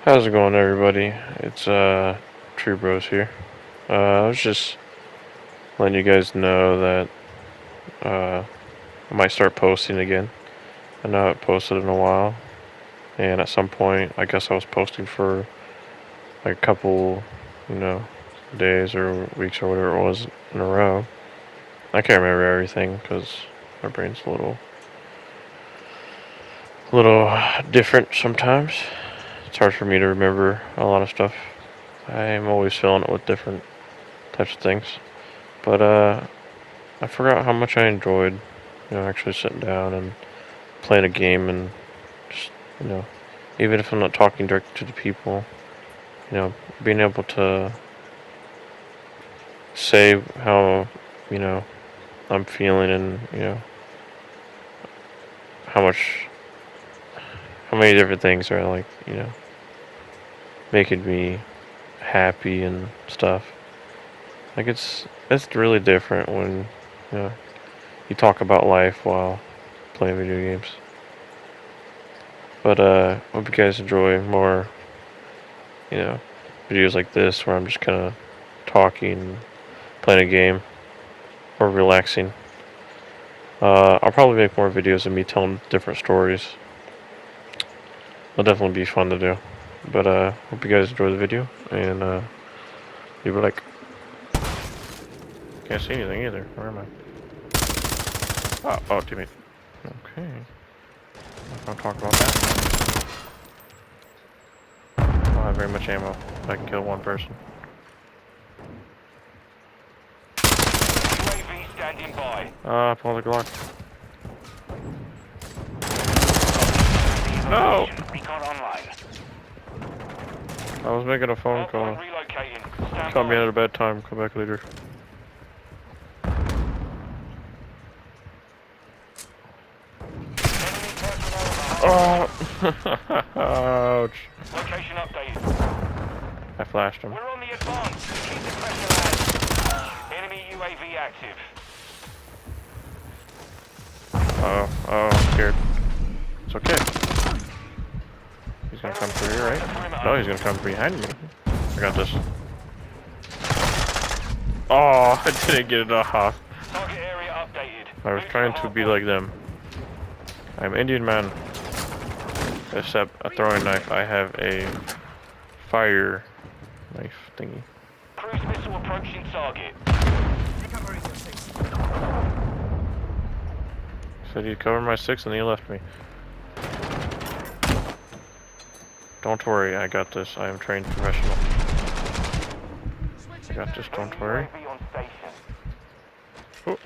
How's it going, everybody? It's True Bros here. I was just letting you guys know that I might start posting again. I know I haven't posted in a while, and at some point, I guess I was posting for like a couple, you know, days or weeks or whatever it was in a row. I can't remember everything because my brain's a little different sometimes. It's hard for me to remember a lot of stuff. I'm always filling it with different types of things, but I forgot how much I enjoyed, actually sitting down and playing a game and just, you know, even if I'm not talking directly to the people, being able to say how, you know, I'm feeling and, how much, how many different things are like, making me happy and stuff. Like it's really different when, you know, you talk about life while playing video games. But hope you guys enjoy more, you know, videos like this where I'm just kind of talking, playing a game, or relaxing. I'll probably make more videos of me telling different stories. It'll definitely be fun to do. But hope you guys enjoy the video and leave a like. Can't see anything either. Where am I? Oh, teammate. Okay. I'll talk about that. I don't have very much ammo. I can kill one person. UAV standing by. Pull the Glock. No! Recon online. I was making a phone call. Relocating. Stand Caught me by. at a bad time. Come back later. Enemy personnel on the Ouch. location updated. I flashed him. We're on the advance. Keep the pressure high. Enemy UAV active. I'm scared. It's okay. He's gonna come through here, right? No, he's gonna come behind me. I got this. Oh, I didn't get it off. Target area updated. I was trying to be like them. I'm Indian man. Except a throwing knife. I have a fire knife thingy. Cruise missile approaching target. Said he'd cover my six and he left me. Don't worry, I got this. I am trained professional. I got this, don't worry. UAV on station. Oh.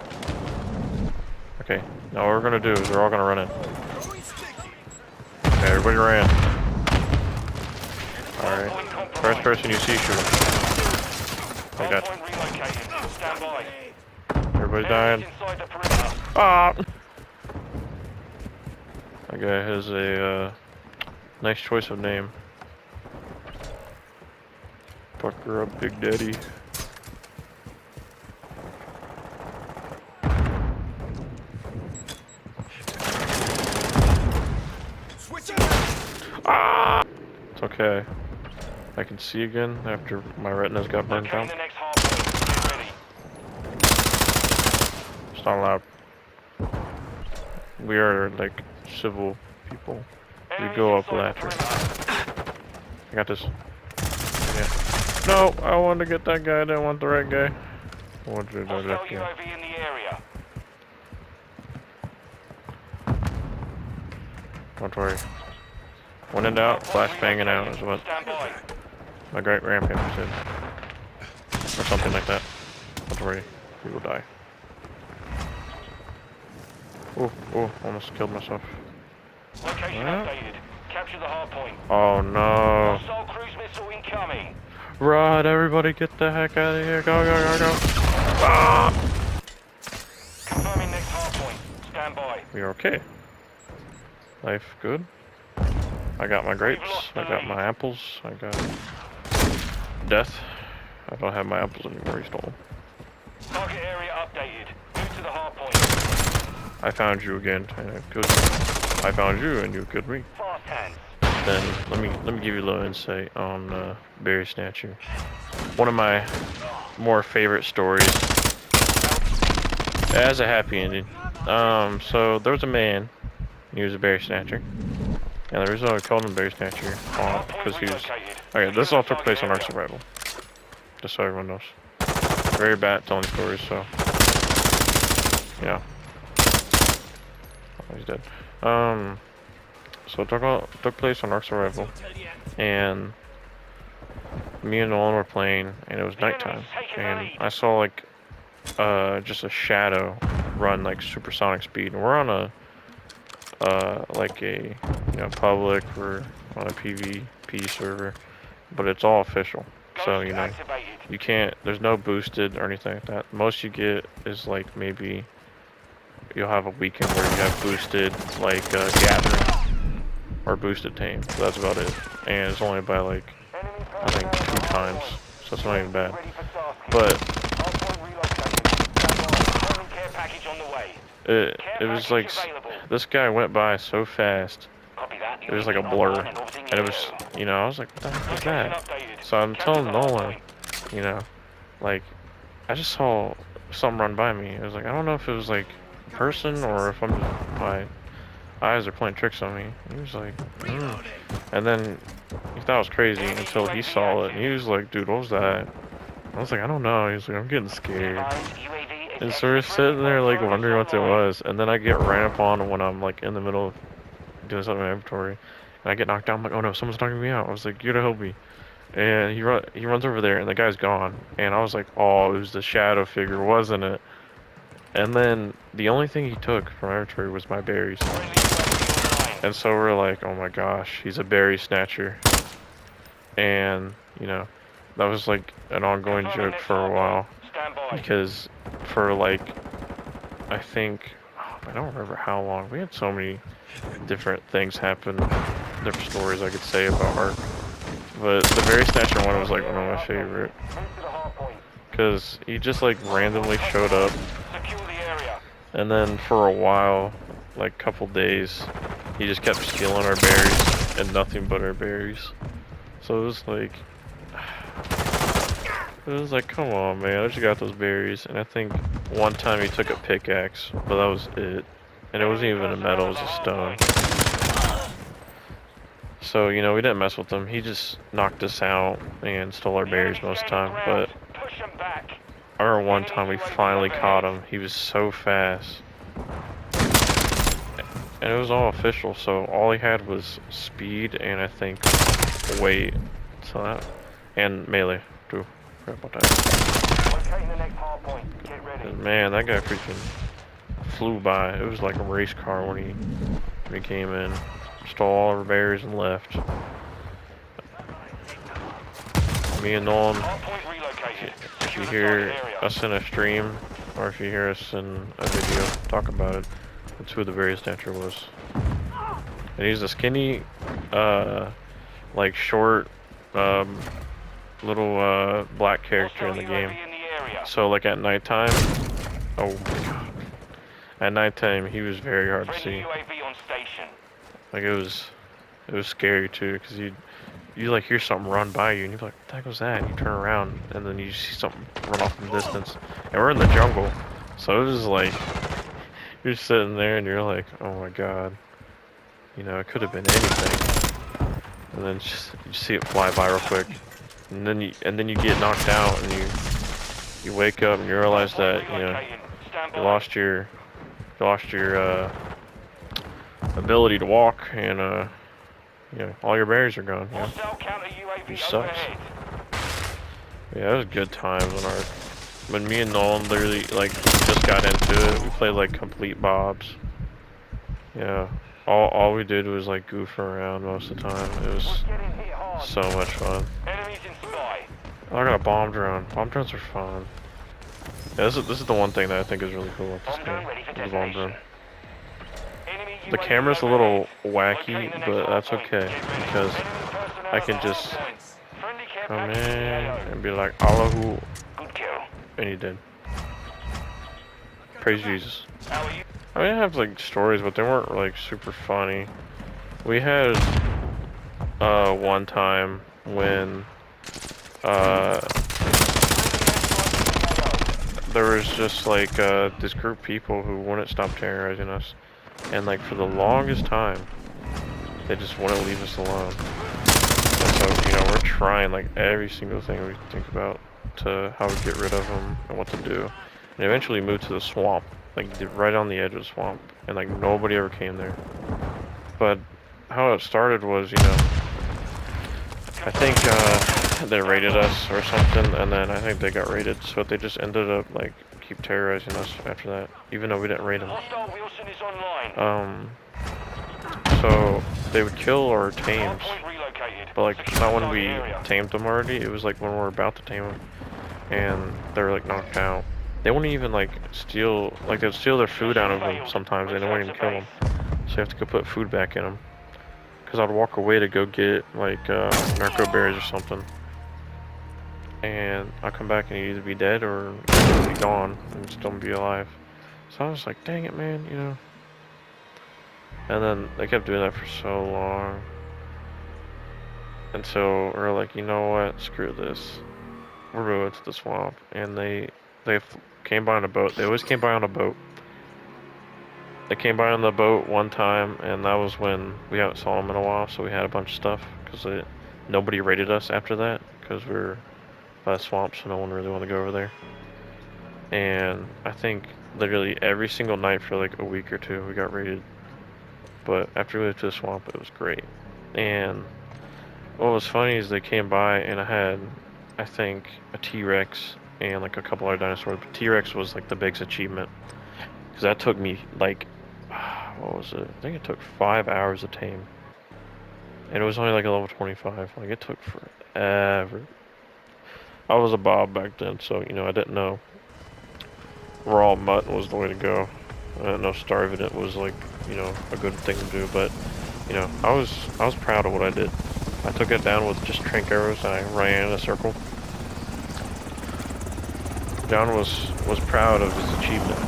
Okay, now what we're gonna do is they're all gonna run in. Okay, everybody ran. Alright. First person you see, shoot him. I got Hardpoint relocating. Stand by. everybody's dying. Enemies inside the perimeter. Ah! That guy has a nice choice of name. Pucker up, Big Daddy. Ah! It's okay. I can see again after my retinas got burned Locating out. the next hardpoint. Get ready. It's not allowed. We are like civil people. We Enemies go up inside the ladder. perimeter. I got this. Yeah. No, I wanted to get that guy. I didn't want the right guy. I wanted to do Hostile that guy. UAV in the area. Don't worry. When in doubt, flash banging out is what Stand by. my great grandparents said. Or something like that. Don't worry, we will die. Oh, almost killed myself. Location What? updated. Capture the hardpoint. Oh no. Hostile cruise missile incoming. Rod, everybody get the heck out of here. Go, go, go, go. Ah! Confirming next hardpoint. Stand by. We are okay. Life good. I got my grapes. I got my apples. I got death. I don't have my apples anymore. He stole them. Target area updated. Move to the hardpoint. I found you again. Good. I found you and you killed me. Fast hands. then let me give you a little insight on Berry Snatcher. One of my more favorite stories. It has a happy ending. So there was a man. He was a berry snatcher. And the reason I called him Berry Snatcher, because he was... Okay, this all took place on Ark Survival. Just so everyone knows. Very bad at telling stories, so... Yeah. Oh, he's dead. So it took place on Ark Survival. And... me and Nolan were playing, and it was nighttime. And I saw, like... just a shadow run, like, supersonic speed. And we're on a... like a... you know, public or on a PvP server. But it's all official. So, you know, you can't, there's no boosted or anything like that. Most you get is like maybe you'll have a weekend where you have boosted like gathering or boosted tame. So that's about it. And it's only by like, I think 2 times. So it's not even bad. But it was like, this guy went by so fast. It was like a blur, and it was, you know, I was like, what the heck was that? So I'm telling Nolan, you know, like, I just saw something run by me. I was like, I don't know if it was like a person or if my eyes are playing tricks on me. He was like, and then he thought it was crazy until he saw it, and he was like, dude, what was that? I was like, I don't know. He was like, I'm getting scared. And so we're sitting there like wondering what it was, and then I get ran upon when I'm like in the middle of doing something in my inventory, and I get knocked down. I'm like, oh no, someone's knocking me out. I was like, you gotta help me. And he runs over there, and the guy's gone. And I was like, oh, it was the shadow figure, wasn't it? And then the only thing he took from my inventory was my berries. And so we're like, oh my gosh, he's a berry snatcher. And you know, that was like an ongoing joke for a while, because for like, I think, I don't remember how long. We had so many different things happen, different stories I could say about Ark. But the Berry Snatcher one was like one of my favorite. Because he just like randomly showed up. And then for a while, like couple days, he just kept stealing our berries and nothing but our berries. So it was like, come on man, I just got those berries. And I think one time he took a pickaxe, but that was it. And it wasn't even a metal, it was a stone. So, you know, we didn't mess with him. He just knocked us out and stole our berries most of the time. But I remember one time we finally caught him. He was so fast. And it was all official, so all he had was speed and I think weight. So that, and melee, too. Forgot about that. And man, that guy freaking flew by. It was like a race car when he came in. Stole all our berries and left. Me and Nolan, if you hear us in a stream, or if you hear us in a video talk about it, that's who the Berry Snatcher was. And he's a skinny, like short, little black character in the game. So like at nighttime, oh my god. At nighttime he was very hard to see. Like it was scary too, because you like hear something run by you and you're like, what the heck was that? And you turn around and then you see something run off in the distance. And we're in the jungle, so it was like you're sitting there and you're like, oh my god, you know, it could have been anything. And then you see it fly by real quick, and then you get knocked out and you wake up and you realize that you know you lost your ability to walk, and you know, all your berries are gone. Yeah, which sucks. Yeah, it was good times when me and Nolan literally like just got into it. We played like complete bobs. Yeah, all we did was like goof around most of the time. It was so much fun. Oh, I got a bomb drone. Bomb drones are fun. Yeah, this is the one thing that I think is really cool about this game. The bomb drone. The camera's a little wacky, but that's okay, because I can just come in and be like, Allahu, and he did. Praise Jesus. I mean, I have like stories, but they weren't like super funny. We had one time when uh there was just like this group of people who wouldn't stop terrorizing us, and like for the longest time they just wouldn't leave us alone. And so, you know, we're trying like every single thing we think about to how to get rid of them and what to do. And eventually moved to the swamp, like right on the edge of the swamp, and like nobody ever came there. But how it started was, you know, I think they raided us or something, and then I think they got raided, so they just ended up like keep terrorizing us after that, even though we didn't raid them. Hostile Wilson is online. So they would kill our tames, Hardpoint relocated. but like Secure not when target we area. tamed them already. It was like when we were about to tame them, and they were like knocked out. They wouldn't even like steal, like they'd steal their food out of them sometimes. They wouldn't even kill them, so you have to go put food back in them. Cause I'd walk away to go get like narco berries or something, and I'd come back and he'd either be dead or be gone and still be alive. So I was like, dang it, man, you know. And then they kept doing that for so long. And so we're like, you know what? Screw this. We're moving to the swamp. And they came by on a boat. They always came by on a boat. They came by on the boat one time, and that was when we haven't saw them in a while. So we had a bunch of stuff because nobody raided us after that because we were by the swamp, so no one really wanted to go over there. And I think literally every single night for like a week or two we got raided. But after we moved to the swamp, it was great. And what was funny is they came by and I had, I think, a T-Rex and like a couple other dinosaurs. But T-Rex was like the biggest achievement because that took me like, what was it? I think it took 5 hours to tame, and it was only like a level 25. Like it took forever. I was a Bob back then, so you know I didn't know raw mutton was the way to go. I didn't know starving it was like, you know, a good thing to do. But you know, I was proud of what I did. I took it down with just trank arrows and I ran in a circle. John was proud of his achievement.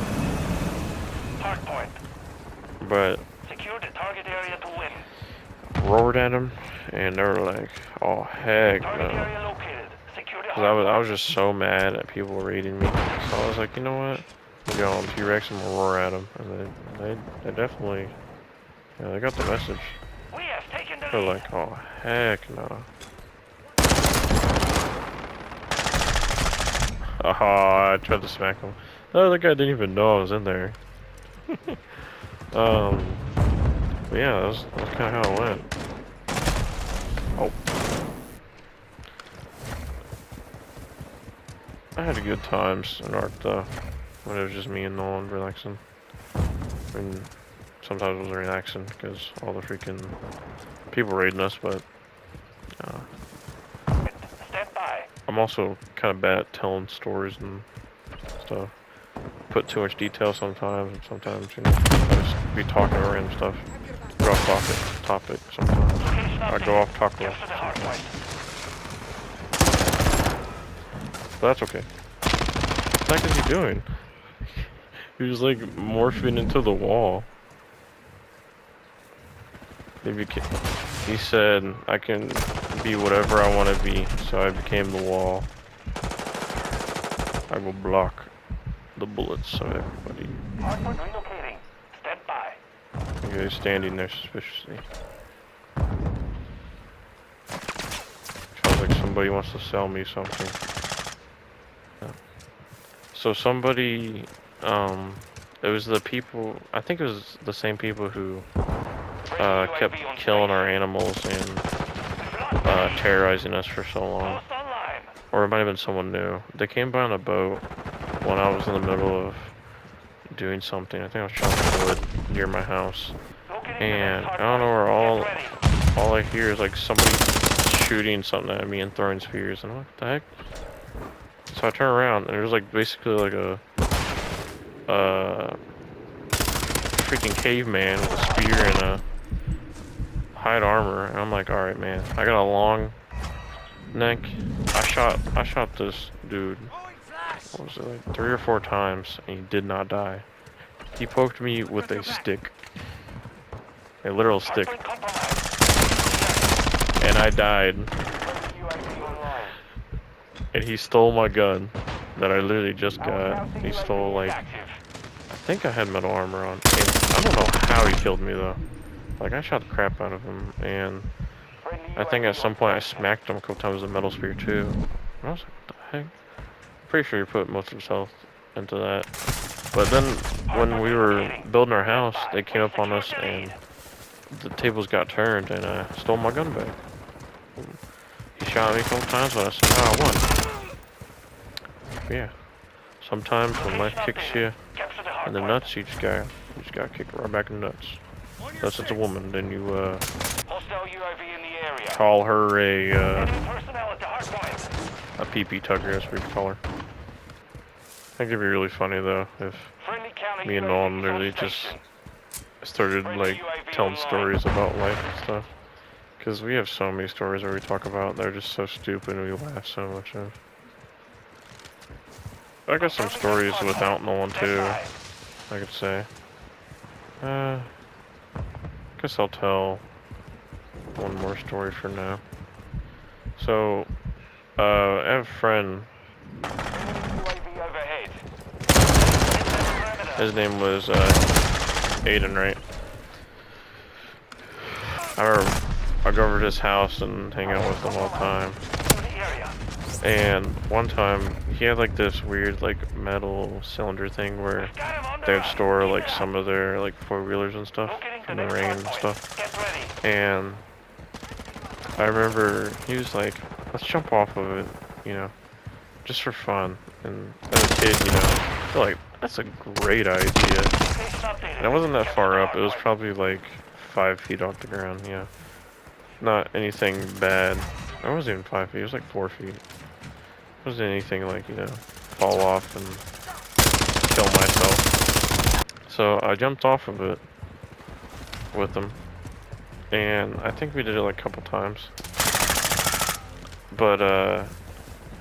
Hardpoint. But Secure the target area to win. roared at him, and they were like, "Oh heck Target no!" area located. Secure the Because I was just so mad at people raiding me. So I was like, you know what? We'll go on T-Rex and we'll roar at them. And they definitely, yeah, they got the message. We have taken the They're lead. like, oh heck no. Haha, I tried to smack him. The other guy didn't even know I was in there. But yeah, that was kind of how it went. Oh. I had good times in Ark though, when it was just me and Nolan relaxing. I mean, sometimes it was relaxing because all the freaking people raiding us, but Stand by. I'm also kind of bad at telling stories and stuff. Put too much detail sometimes, and sometimes, you know, I just be talking about random stuff. Go off topic sometimes. Location I go off topic. Get to the hardpoint. But that's okay. What the heck is he doing? He was like morphing into the wall. He said, I can be whatever I want to be, so I became the wall. I will block the bullets of everybody. Hardpoint relocating. Stand by. Okay, he's standing there suspiciously. Sounds like somebody wants to sell me something. So somebody, it was the people, I think it was the same people who kept killing our animals and terrorizing us for so long. Or it might have been someone new. They came by on a boat when I was in the middle of doing something. I think I was chopping wood near my house. And I don't know where all I hear is like somebody shooting something at me and throwing spears. And I'm like, what the heck? So I turn around and it was like basically like a freaking caveman with a spear and a hide armor. And I'm like, alright man, I got a long neck. I shot this dude, what was it, like 3 or 4 times and he did not die. He poked me with a stick. A literal stick. And and I died. UAV online. And he stole my gun that I literally just Our got. counter He UAV stole, is like, active. I think I had metal armor on. And I don't know how he killed me, though. Like, I shot the crap out of him, and Friendly I think UAV at some on point I station. smacked him a couple times with a metal spear, too. And I was like, what the heck? I'm pretty sure he put most of his health into that. But then, when we were building our house, they came up on us, and the tables got turned, and I stole my gun back. He shot me a couple times, but I somehow won. Yeah. Sometimes when life kicks you Capture the in the hardpoint. nuts, you just gotta kick right back in the nuts. Unless it's a woman, then you Hostile UAV in the area. call her Enemy personnel at the hardpoint. a pee-pee tugger, as we call her. I think it'd be really funny though if Friendly counter me and UAV Nolan is literally on just station. started like UAV telling online. stories about life and stuff. Because we have so many stories where we talk about they're just so stupid and we laugh so much of. I got some stories without Nolan too, I could say. Guess I'll tell one more story for now. So, I have a friend, UAV overhead. his name was, Aiden, right? I go over to his house and hang out with him all the time. And one time, he had like this weird like metal cylinder thing where they would store like some of their like four-wheelers and stuff from the rain and stuff. And I remember he was like, let's jump off of it, you know, just for fun. And as a kid, you know, I feel like that's a great idea. And it wasn't that far up, it was probably like 5 feet off the ground, yeah. Not anything bad. It wasn't even 5 feet, it was like 4 feet. It wasn't anything like, you know, fall off and kill myself. So I jumped off of it with him. And I think we did it like a couple times. But I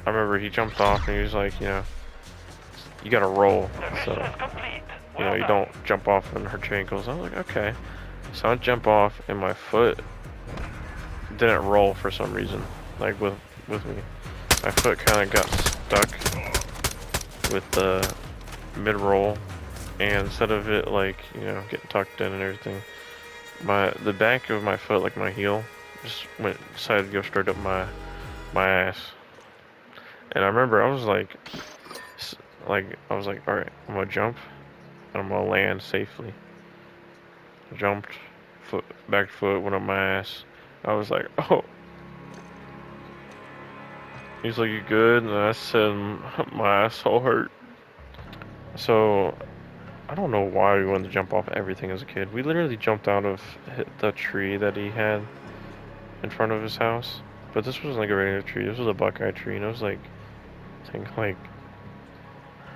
remember he jumped off and he was like, you know, you gotta roll. So, you know, you don't jump off and hurt your ankles. I was like, okay. So I jump off and my foot didn't roll for some reason. Like with me. My foot kind of got stuck with the mid-roll. And instead of it like, you know, getting tucked in and everything, the back of my foot, like my heel, just decided to go straight up my ass. And I remember I was like, all right, I'm gonna jump and I'm gonna land safely. I jumped, back foot went up my ass. I was like, oh. He's like, you good? And I said, my asshole hurt. So I don't know why we wanted to jump off everything as a kid. We literally jumped out of the tree that he had in front of his house. But this wasn't like a regular tree. This was a buckeye tree, and it was like, I think like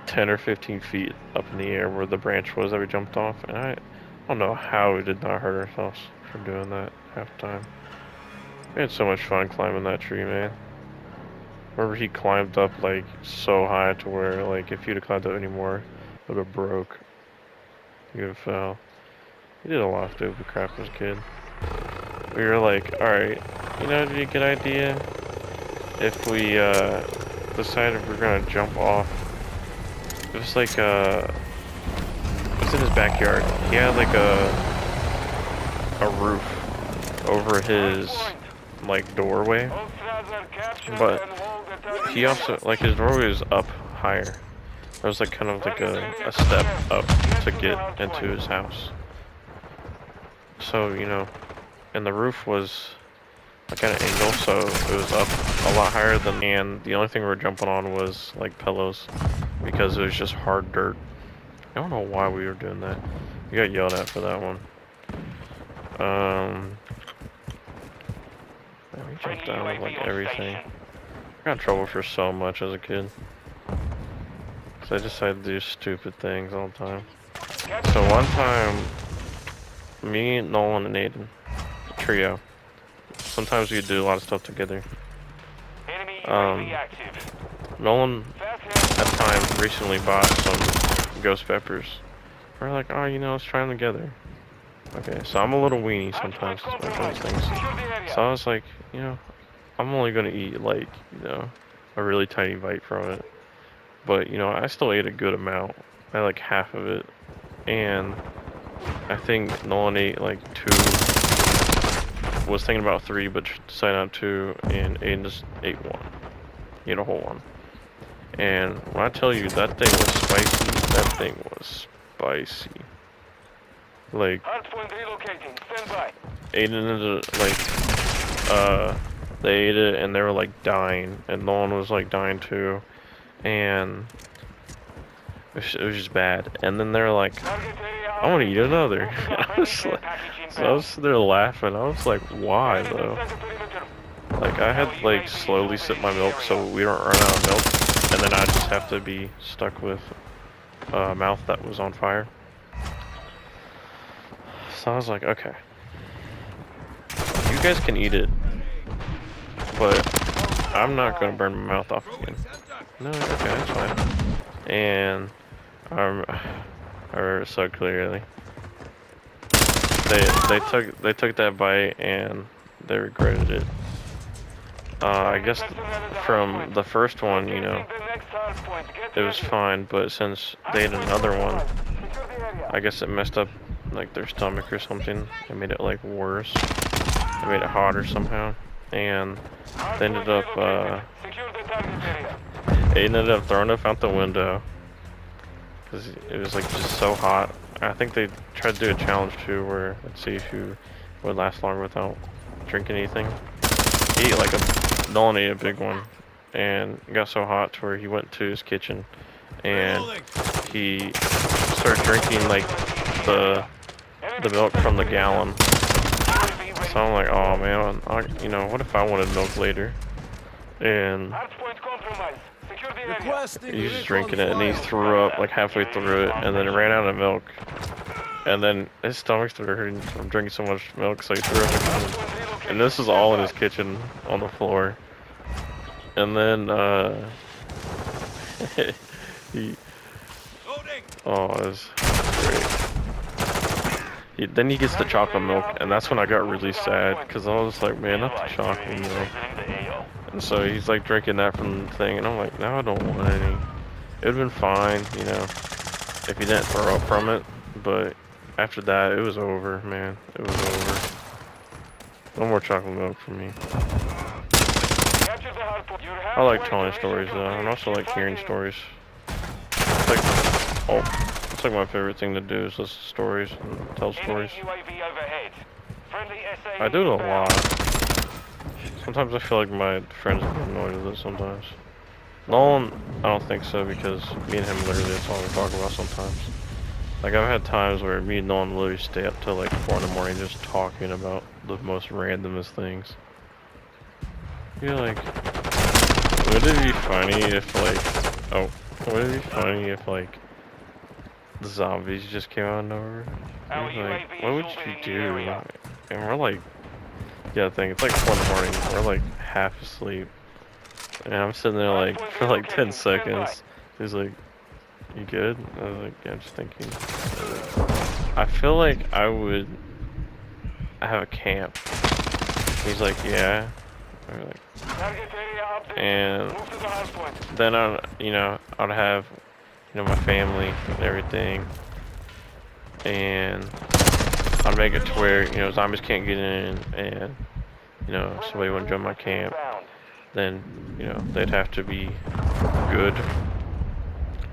10 or 15 feet up in the air where the branch was that we jumped off. And I don't know how we did not hurt ourselves from doing that half the time. We had so much fun climbing that tree, man. Remember he climbed up like so high to where like if you'd have climbed up anymore, it would have broke. You would have fell. We did a lot of stupid crap as a kid. We were like, alright, you know, it'd be a good idea if we decided we're gonna jump off. It was like it was in his backyard. He had like a roof over his like doorway. But he also, like, his doorway was up higher. There was like kind of like a step up to get into his house. So, you know, and the roof was like at an angle, so it was up a lot higher than, and the only thing we were jumping on was like pillows because it was just hard dirt. I don't know why we were doing that. We got yelled at for that one. We jumped down with like everything. I got in trouble for so much as a kid. So I decided to do stupid things all the time. So one time, me, Nolan, and Aiden, a trio. Sometimes we do a lot of stuff together. Nolan, at the time, recently bought some ghost peppers. We're like, oh, you know, let's try them together. Okay, so I'm a little weenie sometimes when it comes to things. So I was like, you know, I'm only gonna eat like, a really tiny bite from it. But, I still ate a good amount. I had like half of it. And I think Nolan ate like two, was thinking about three, but decided not to, and Aiden just ate one. He ate a whole one. And when I tell you that thing was spicy, that thing was spicy. Like, Hardpoint relocating. Stand by. Aiden ended up, they ate it and they were like dying, and Nolan was like dying too, and it was just bad. And then they're like, I want to eat another. I was like, so I was sitting there laughing. I was like, why though? Like, I had to like slowly sip my milk so we don't run out of milk, and then I just have to be stuck with a mouth that was on fire. So I was like, okay, you guys can eat it, but I'm not gonna burn my mouth off again. No, okay, that's fine. And I remember so clearly. They took that bite and they regretted it. I guess from the first one, it was fine, but since they had another one, I guess it messed up like their stomach or something. It made it like worse. It made it hotter somehow, and they ended up throwing it out the window because it was like just so hot. I think they tried to do a challenge too, where let's see who would last longer without drinking anything. He ate like Nolan ate a big one, and it got so hot to where he went to his kitchen and he started drinking like the milk from the gallon. So I'm like, oh man, what if I wanted milk later? And he's just drinking it, and he threw up like halfway through it, and then ran out of milk. And then his stomach started hurting from drinking so much milk, so he threw up again. And this is all in his kitchen on the floor. And then he, oh, it was great. Then he gets the chocolate milk, and that's when I got really sad, because I was like, man, not the chocolate milk. And so he's like drinking that from the thing, and I'm like, no, I don't want any. It would've been fine, if he didn't throw up from it, but after that, it was over, man. It was over. No more chocolate milk for me. I like telling stories though, and also like hearing stories. It's like, it's like my favorite thing to do is listen to stories and tell stories. I do it a lot. Sometimes I feel like my friends get annoyed with it sometimes. Nolan, I don't think so, because me and him literally, that's all we talk about sometimes. Like, I've had times where me and Nolan literally stay up till like 4 in the morning just talking about the most randomest things. You're like, would it be funny if the zombies just came out of nowhere? Like, what would you do? And we're like, yeah, I think it's like 4 in the morning, we're like half asleep. And I'm sitting there like, for like 10 seconds. He's like, you good? I was like, yeah, I'm just thinking. I feel like I would have a camp. He's like, yeah. And then I'd have, my family and everything. And I'd make it to where, zombies can't get in, and, somebody wouldn't join my camp. Then, they'd have to be good,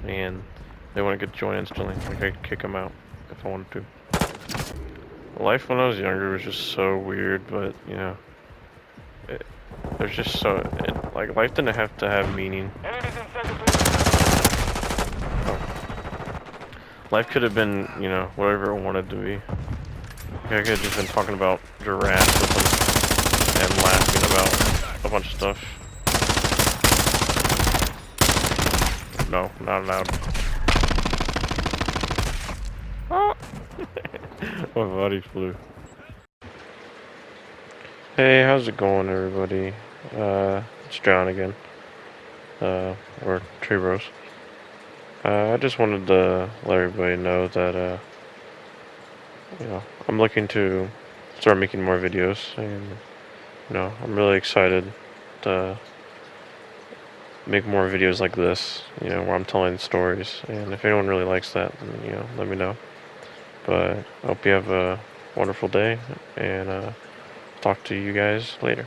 and they wouldn't get to join instantly. Like, I could kick them out if I wanted to. Life when I was younger was just so weird, but, there's just like, life didn't have to have meaning. Oh. Life could have been, whatever it wanted to be. I could have just been talking about giraffes with them and laughing about a bunch of stuff. No, not allowed. Oh. My body flew. Hey, how's it going, everybody? It's John again. Or Tree Bros. I just wanted to let everybody know that, I'm looking to start making more videos, and I'm really excited to make more videos like this, where I'm telling stories. And if anyone really likes that, then, let me know. But I hope you have a wonderful day, and talk to you guys later.